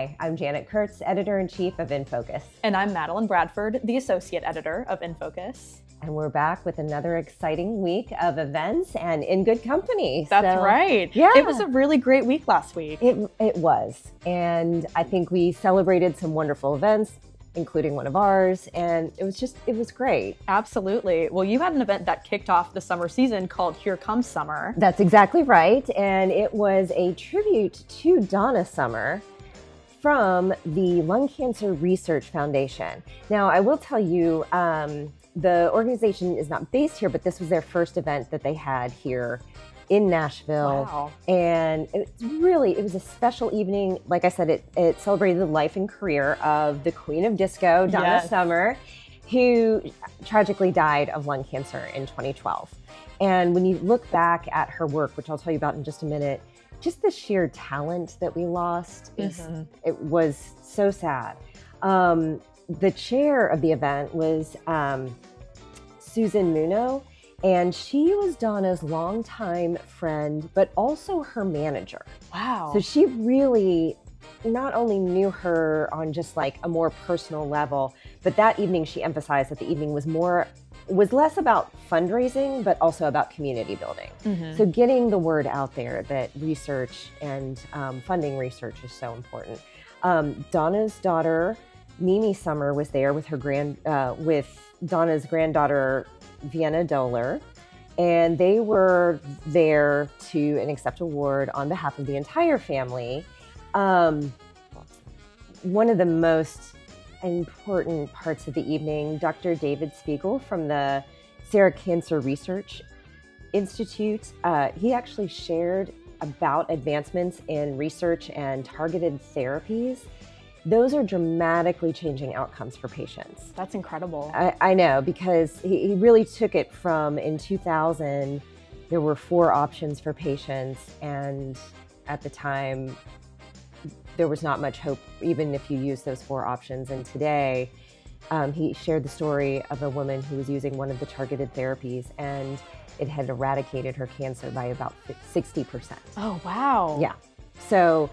Hi, I'm Janet Kurtz, Editor-in-Chief of Nfocus. And I'm Madeline Bradford, the Associate Editor of Nfocus. And we're back with another exciting week of events and in good company. That's right. Yeah. It was a really great week last week. It was. And I think we celebrated some wonderful events, including one of ours, and it was great. Absolutely. Well, you had an event that kicked off the summer season called Here Comes Summer. That's exactly right. And it was a tribute to Donna Summer from the Lung Cancer Research Foundation. Now, I will tell you, the organization is not based here, but this was their first event that they had here in Nashville. Wow. And it was a special evening. Like I said, it celebrated the life and career of the Queen of Disco, Donna Yes. Summer, who tragically died of lung cancer in 2012. And when you look back at her work, which I'll tell you about in just a minute, just the sheer talent that we lost, it was so sad. The chair of the event was Susan Muno, and she was Donna's longtime friend, but also her manager. Wow. So she really not only knew her on just like a more personal level, but that evening she emphasized that the evening was less about fundraising, but also about community building. So getting the word out there that research and funding research is so important. Donna's daughter, Mimi Summer, was there with with Donna's granddaughter, Vienna Doler, and they were there to accept an award on behalf of the entire family. One of the most important parts of the evening, Dr. David Spiegel from the Sarah Cancer Research Institute, he actually shared about advancements in research and targeted therapies. Those are dramatically changing outcomes for patients. That's incredible. I know, because he really took it from, in 2000, there were 4 options for patients, and at the time, there was not much hope, even if you use those 4 options. And today, he shared the story of a woman who was using one of the targeted therapies, and it had eradicated her cancer by about 60%. Oh, wow. Yeah. So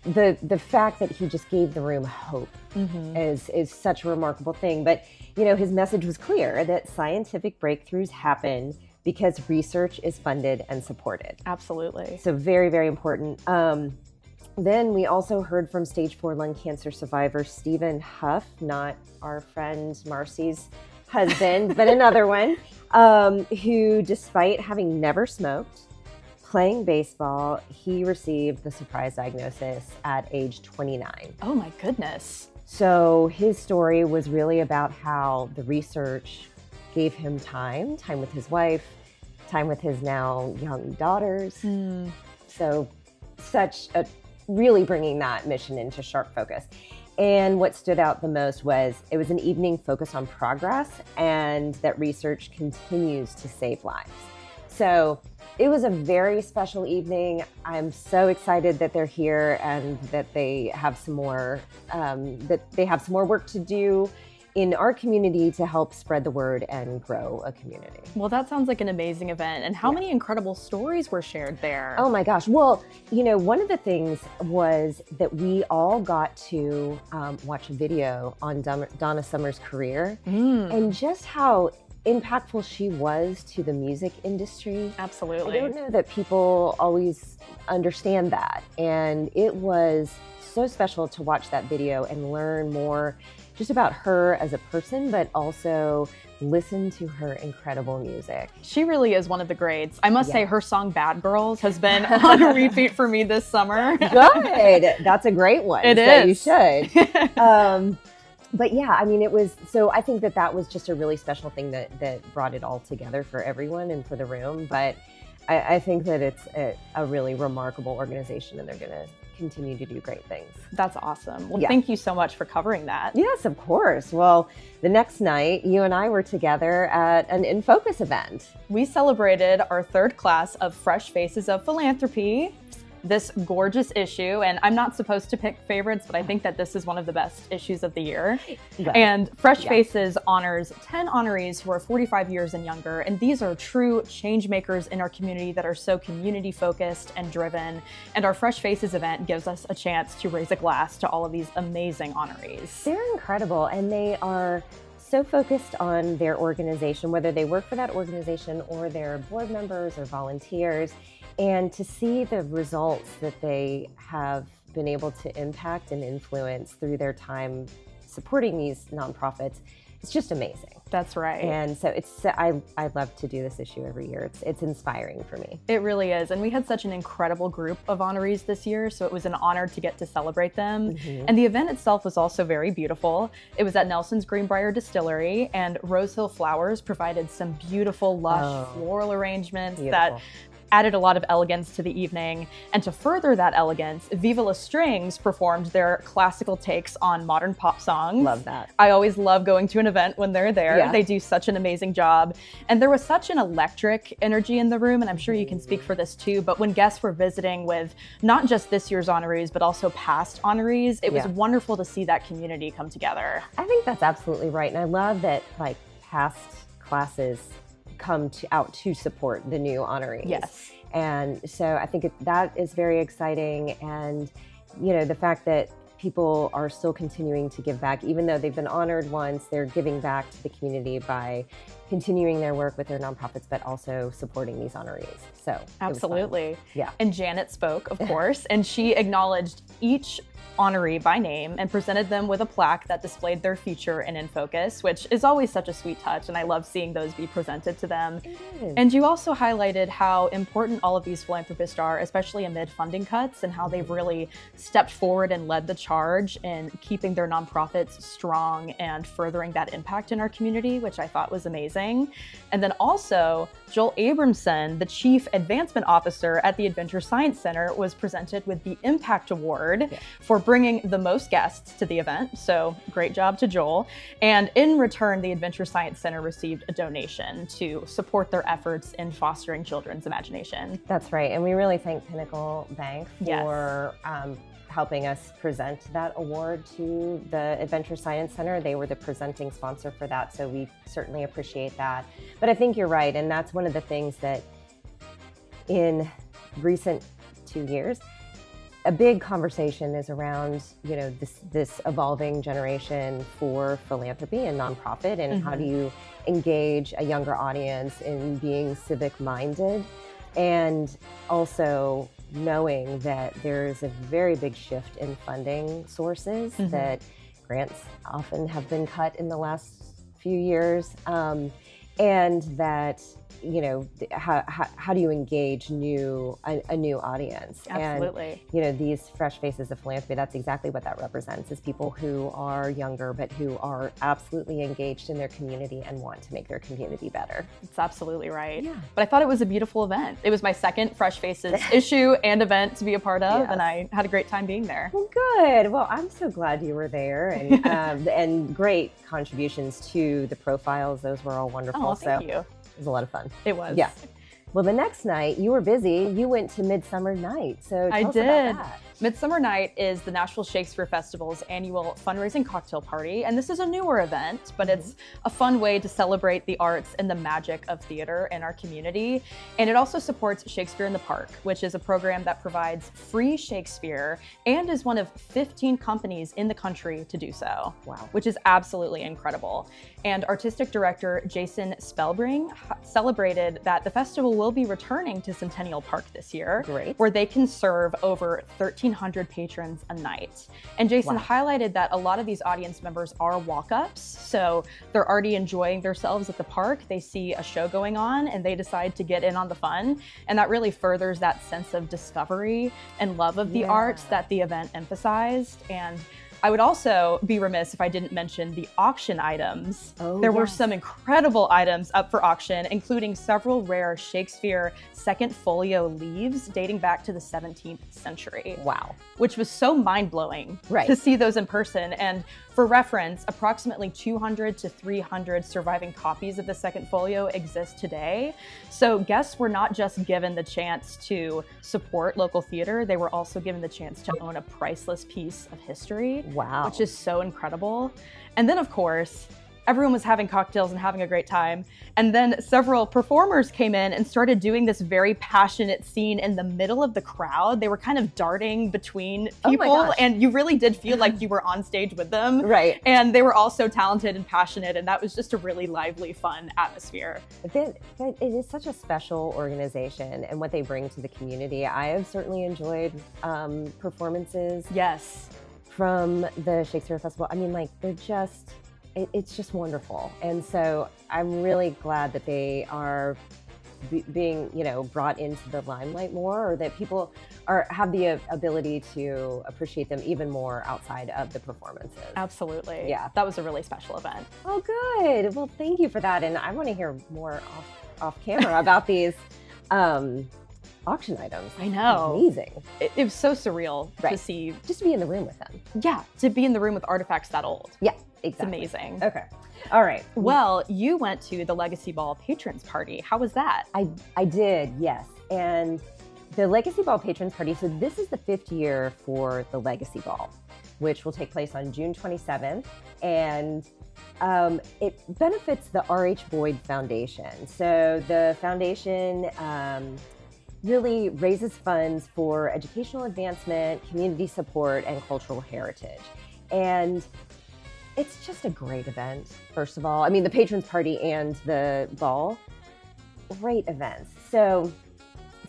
the fact that he just gave the room hope is such a remarkable thing. But, his message was clear that scientific breakthroughs happen because research is funded and supported. Absolutely. So very, very important. Then we also heard from stage 4 lung cancer survivor Stephen Huff, not our friend Marcy's husband, but another one, who, despite having never smoked, playing baseball, he received the surprise diagnosis at age 29. Oh my goodness. So his story was really about how the research gave him time with his wife, time with his now young daughters. So really bringing that mission into sharp focus. And what stood out the most was it was an evening focused on progress and that research continues to save lives. So it was a very special evening. I'm so excited that they're here and that they have some more work to do in our community to help spread the word and grow a community. Well, that sounds like an amazing event. And how many incredible stories were shared there? Oh my gosh. Well, one of the things was that we all got to watch a video on Donna Summer's career and just how impactful she was to the music industry. Absolutely. I don't know that people always understand that. And it was so special to watch that video and learn more just about her as a person, but also listen to her incredible music. She really is one of the greats. I must say her song Bad Girls has been on repeat for me this summer. Good. That's a great one. It is. You should. But yeah, it was, so I think that was just a really special thing that brought it all together for everyone and for the room. But I think that it's a really remarkable organization, and they're going to continue to do great things. That's awesome. Well, thank you so much for covering that. Yes, of course. Well, the next night, you and I were together at an Nfocus event. We celebrated our 3rd class of Fresh Faces of Philanthropy. this gorgeous issue. And I'm not supposed to pick favorites, but I think that this is one of the best issues of the year. Right. And Fresh Faces honors 10 honorees who are 45 years and younger. And these are true change makers in our community that are so community focused and driven. And our Fresh Faces event gives us a chance to raise a glass to all of these amazing honorees. They're incredible, and they are so focused on their organization, whether they work for that organization or they're board members or volunteers, and to see the results that they have been able to impact and influence through their time supporting these nonprofits, it's just amazing. That's right. And so I love to do this issue every year. It's inspiring for me. It really is. And we had such an incredible group of honorees this year, so it was an honor to get to celebrate them. Mm-hmm. And the event itself was also very beautiful. It was at Nelson's Greenbrier Distillery, and Rose Hill Flowers provided some beautiful, lush floral arrangements that added a lot of elegance to the evening. And to further that elegance, Viva La Strings performed their classical takes on modern pop songs. Love that. I always love going to an event when they're there. Yeah. They do such an amazing job. And there was such an electric energy in the room, and I'm sure you can speak for this too, but when guests were visiting with not just this year's honorees, but also past honorees, it was wonderful to see that community come together. I think that's absolutely right. And I love that like past classes come out to support the new honorees. Yes. And so I think that is very exciting. And, you know, the fact that people are still continuing to give back, even though they've been honored once, they're giving back to the community by continuing their work with their nonprofits, but also supporting these honorees. So absolutely. Yeah. And Janet spoke, of course, and she acknowledged each honoree by name and presented them with a plaque that displayed their feature in Nfocus, which is always such a sweet touch, and I love seeing those be presented to them. And you also highlighted how important all of these philanthropists are, especially amid funding cuts, and how they've really stepped forward and led the charge in keeping their nonprofits strong and furthering that impact in our community, which I thought was amazing. And then also, Joel Abramson, the Chief Advancement Officer at the Adventure Science Center, was presented with the Impact Award for bringing the most guests to the event. So great job to Joel. And in return, the Adventure Science Center received a donation to support their efforts in fostering children's imagination. That's right. And we really thank Pinnacle Bank for helping us present that award to the Adventure Science Center. They were the presenting sponsor for that, so we certainly appreciate that. But I think you're right, and that's one of the things that in recent 2 years, a big conversation is around, you know, this evolving generation for philanthropy and nonprofit, and how do you engage a younger audience in being civic minded, and also knowing that there is a very big shift in funding sources, that grants often have been cut in the last few years, and that, you know, how do you engage a new audience? Absolutely. And, you know, these fresh faces of philanthropy, that's exactly what that represents, is people who are younger, but who are absolutely engaged in their community and want to make their community better. That's absolutely right. Yeah. But I thought it was a beautiful event. It was my second Fresh Faces issue and event to be a part of, and I had a great time being there. Well, good. Well, I'm so glad you were there, and and great contributions to the profiles. Those were all wonderful. Oh, thank you. It was a lot of fun. It was. Yeah. Well, the next night, you were busy. You went to Midsummer Night. So tell us about that. Midsummer Night is the Nashville Shakespeare Festival's annual fundraising cocktail party, and this is a newer event, but it's a fun way to celebrate the arts and the magic of theater in our community. And it also supports Shakespeare in the Park, which is a program that provides free Shakespeare and is one of 15 companies in the country to do so. Wow. Which is absolutely incredible. And artistic director Jason Spellbring celebrated that the festival will be returning to Centennial Park this year, where they can serve over 1,300 patrons a night. And Jason highlighted that a lot of these audience members are walk-ups, so they're already enjoying themselves at the park. They see a show going on and they decide to get in on the fun. And that really furthers that sense of discovery and love of the arts that the event emphasized. And I would also be remiss if I didn't mention the auction items. There were some incredible items up for auction, including several rare Shakespeare second folio leaves dating back to the 17th century. Wow. Which was so mind-blowing to see those in person. And For reference, approximately 200 to 300 surviving copies of the second folio exist today. So guests were not just given the chance to support local theater, they were also given the chance to own a priceless piece of history. Wow. Which is so incredible. And then, of course, everyone was having cocktails and having a great time. And then several performers came in and started doing this very passionate scene in the middle of the crowd. They were kind of darting between people, and you really did feel like you were on stage with them. Right. And they were all so talented and passionate, and that was just a really lively, fun atmosphere. It is such a special organization and what they bring to the community. I have certainly enjoyed performances. Yes. From the Shakespeare Festival. I mean, like, they're just, it's just wonderful. And so I'm really glad that they are being, brought into the limelight more, or that people have the ability to appreciate them even more outside of the performances. Absolutely. Yeah. That was a really special event. Oh, good. Well, thank you for that. And I want to hear more off camera about these auction items. I know. Amazing. It was so surreal to see. Just to be in the room with them. Yeah, to be in the room with artifacts that old. Yeah, exactly. It's amazing. Okay. All right. Well, you went to the Legacy Ball Patrons Party. How was that? I did, yes. And the Legacy Ball Patrons Party, so this is the 5th year for the Legacy Ball, which will take place on June 27th. And it benefits the R.H. Boyd Foundation. So the foundation really raises funds for educational advancement, community support, and cultural heritage. And it's just a great event, first of all. I mean, the Patrons Party and the ball, great events. So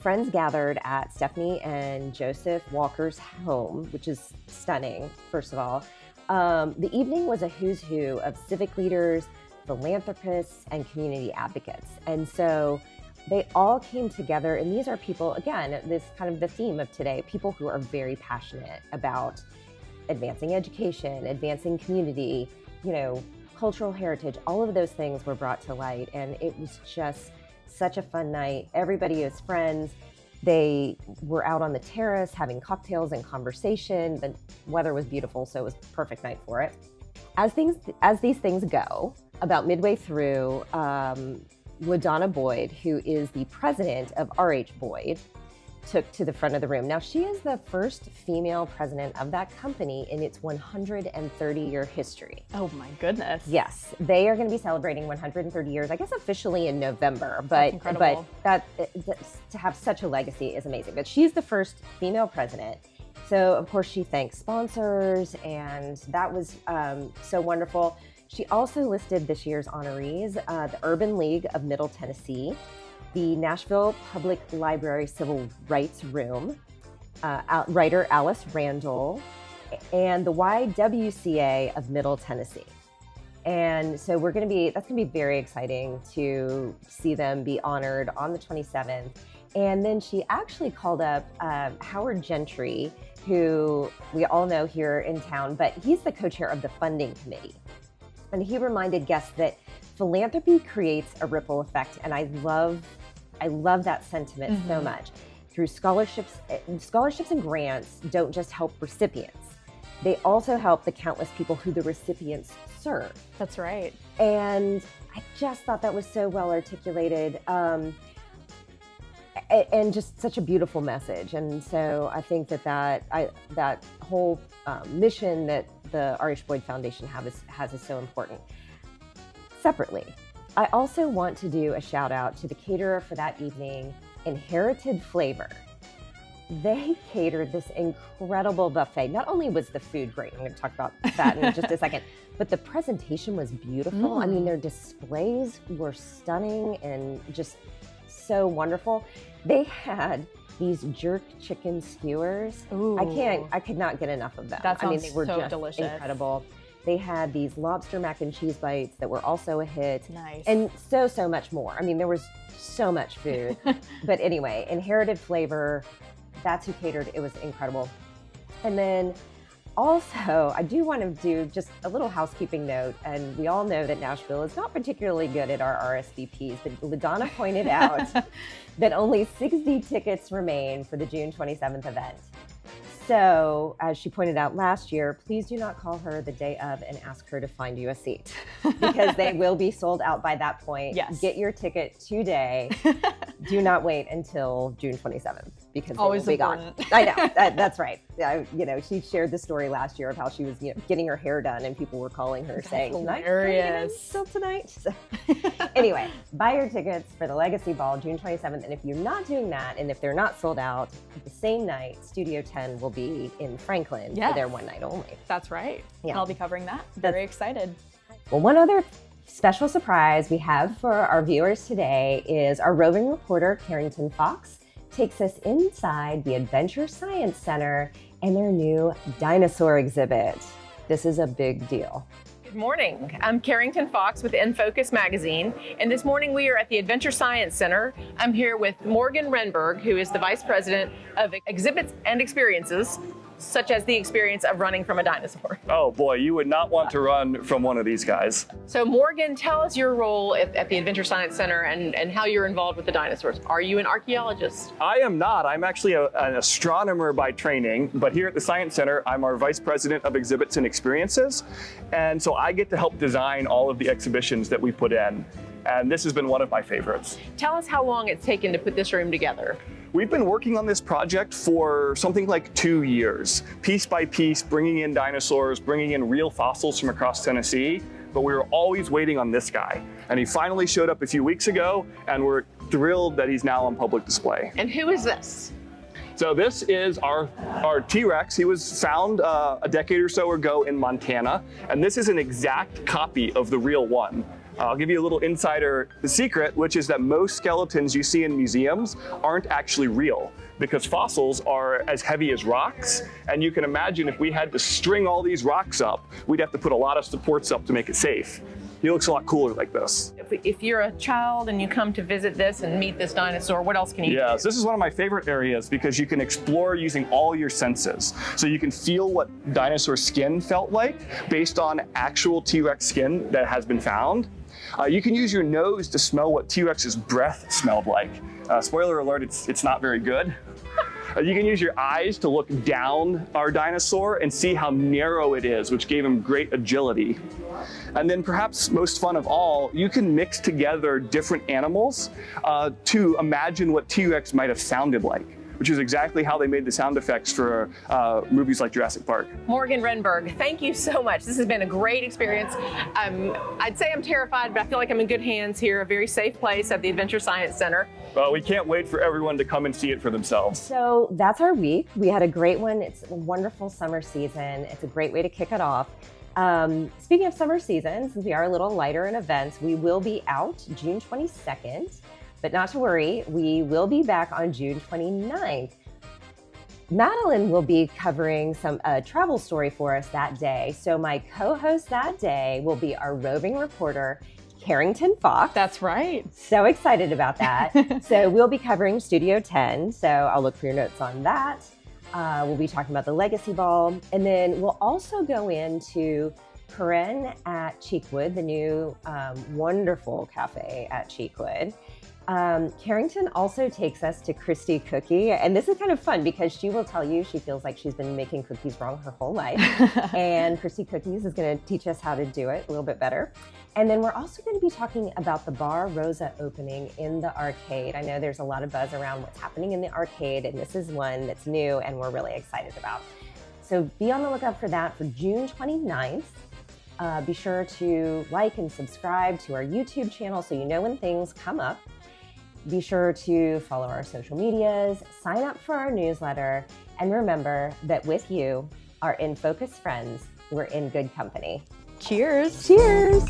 friends gathered at Stephanie and Joseph Walker's home, which is stunning, first of all. The evening was a who's who of civic leaders, philanthropists, and community advocates. And so they all came together, and these are people, again, this kind of the theme of today, people who are very passionate about advancing education, advancing community, cultural heritage. All of those things were brought to light, and it was just such a fun night. Everybody was friends. They were out on the terrace having cocktails and conversation. The weather was beautiful, so it was a perfect night for it. As these things go, about midway through, LaDonna Boyd, who is the president of R.H. Boyd, took to the front of the room. Now, she is the first female president of that company in its 130-year history. Oh my goodness. Yes, they are going to be celebrating 130 years, I guess officially in November, but to have such a legacy is amazing. But she's the first female president. So, of course, she thanks sponsors, and that was so wonderful. She also listed this year's honorees, the Urban League of Middle Tennessee, the Nashville Public Library Civil Rights Room, writer Alice Randall, and the YWCA of Middle Tennessee. And so that's going to be very exciting to see them be honored on the 27th. And then she actually called up Howard Gentry, who we all know here in town, but he's the co-chair of the funding committee. And he reminded guests that philanthropy creates a ripple effect. And I love that sentiment so much. Through scholarships and grants don't just help recipients. They also help the countless people who the recipients serve. That's right. And I just thought that was so well articulated. And just such a beautiful message. And so I think that whole mission that the R.H. Boyd Foundation has is so important. Separately, I also want to do a shout out to the caterer for that evening, Inherited Flavor. They catered this incredible buffet. Not only was the food great, I'm going to talk about that in just a second, but the presentation was beautiful. I mean, their displays were stunning and just so wonderful. They had these jerk chicken skewers. Ooh. I could not get enough of them. That sounds they were so just delicious. Incredible. They had these lobster mac and cheese bites that were also a hit. Nice. And so much more. I mean, there was so much food. But anyway, Inherited Flavor, that's who catered. It was incredible. And then also, I do want to do just a little housekeeping note, and we all know that Nashville is not particularly good at our RSVPs, but LaDonna pointed out that only 60 tickets remain for the June 27th event. So, as she pointed out last year, please do not call her the day of and ask her to find you a seat because they will be sold out by that point. Yes. Get your ticket today. Do not wait until June 27th because Always they will be important. gone. I know, that's right. She shared the story last year of how she was getting her hair done and people were calling her saying, hilarious. Still tonight. So, anyway, buy your tickets for the Legacy Ball June 27th. And if you're not doing that, and if they're not sold out, the same night, Studio 10 will be in Franklin for their one night only. That's right. Yeah. And I'll be covering that. Very excited. Well, one other special surprise we have for our viewers today is our roving reporter, Carrington Fox, takes us inside the Adventure Science Center and their new dinosaur exhibit. This is a big deal. Good morning. I'm Carrington Fox with Nfocus magazine, and this morning we are at the Adventure Science Center. I'm here with Morgan Renberg, who is the Vice President of Exhibits and Experiences, such as the experience of running from a dinosaur. Oh boy, you would not want to run from one of these guys. So Morgan, tell us your role at the Adventure Science Center and how you're involved with the dinosaurs. Are you an archaeologist? I am not. I'm actually an astronomer by training, but here at the Science Center, I'm our Vice President of Exhibits and Experiences. And so I get to help design all of the exhibitions that we put in. And this has been one of my favorites. Tell us how long it's taken to put this room together. We've been working on this project for something like 2 years, piece by piece, bringing in dinosaurs, bringing in real fossils from across Tennessee, but we were always waiting on this guy. And he finally showed up a few weeks ago, and we're thrilled that he's now on public display. And who is this? So this is our T-Rex. He was found a decade or so ago in Montana, and this is an exact copy of the real one. I'll give you a little insider secret, which is that most skeletons you see in museums aren't actually real because fossils are as heavy as rocks. And you can imagine if we had to string all these rocks up, we'd have to put a lot of supports up to make it safe. He looks a lot cooler like this. If you're a child and you come to visit this and meet this dinosaur, what else can you do? Yes, this is one of my favorite areas because you can explore using all your senses. So you can feel what dinosaur skin felt like based on actual T-Rex skin that has been found. You can use your nose to smell what T-Rex's breath smelled like. Spoiler alert, it's not very good. You can use your eyes to look down our dinosaur and see how narrow it is, which gave him great agility. And then perhaps most fun of all, you can mix together different animals to imagine what T-Rex might have sounded like, which is exactly how they made the sound effects for movies like Jurassic Park. Morgan Renberg, thank you so much. This has been a great experience. I'd say I'm terrified, but I feel like I'm in good hands here, a very safe place at the Adventure Science Center. Well, we can't wait for everyone to come and see it for themselves. So that's our week. We had a great one. It's a wonderful summer season. It's a great way to kick it off. Speaking of summer season, since we are a little lighter in events, we will be out June 22nd. But not to worry, we will be back on June 29th. Madeline will be covering some travel story for us that day. So my co-host that day will be our roving reporter, Carrington Fox. That's right. So excited about that. So we'll be covering Studio 10. So I'll look for your notes on that. We'll be talking about the Legacy Ball. And then we'll also go into Corinne at Cheekwood, the new wonderful cafe at Cheekwood. Carrington also takes us to Christy Cookie, and this is kind of fun because she will tell you she feels like she's been making cookies wrong her whole life, and Christy Cookies is going to teach us how to do it a little bit better. And then we're also going to be talking about the Bar Rosa opening in the arcade. I know there's a lot of buzz around what's happening in the arcade, and this is one that's new and we're really excited about. So be on the lookout for that for June 29th. Be sure to like and subscribe to our YouTube channel so you know when things come up. Be sure to follow our social medias, sign up for our newsletter, and remember that with you, our Nfocus friends, we're in good company. Cheers. Cheers.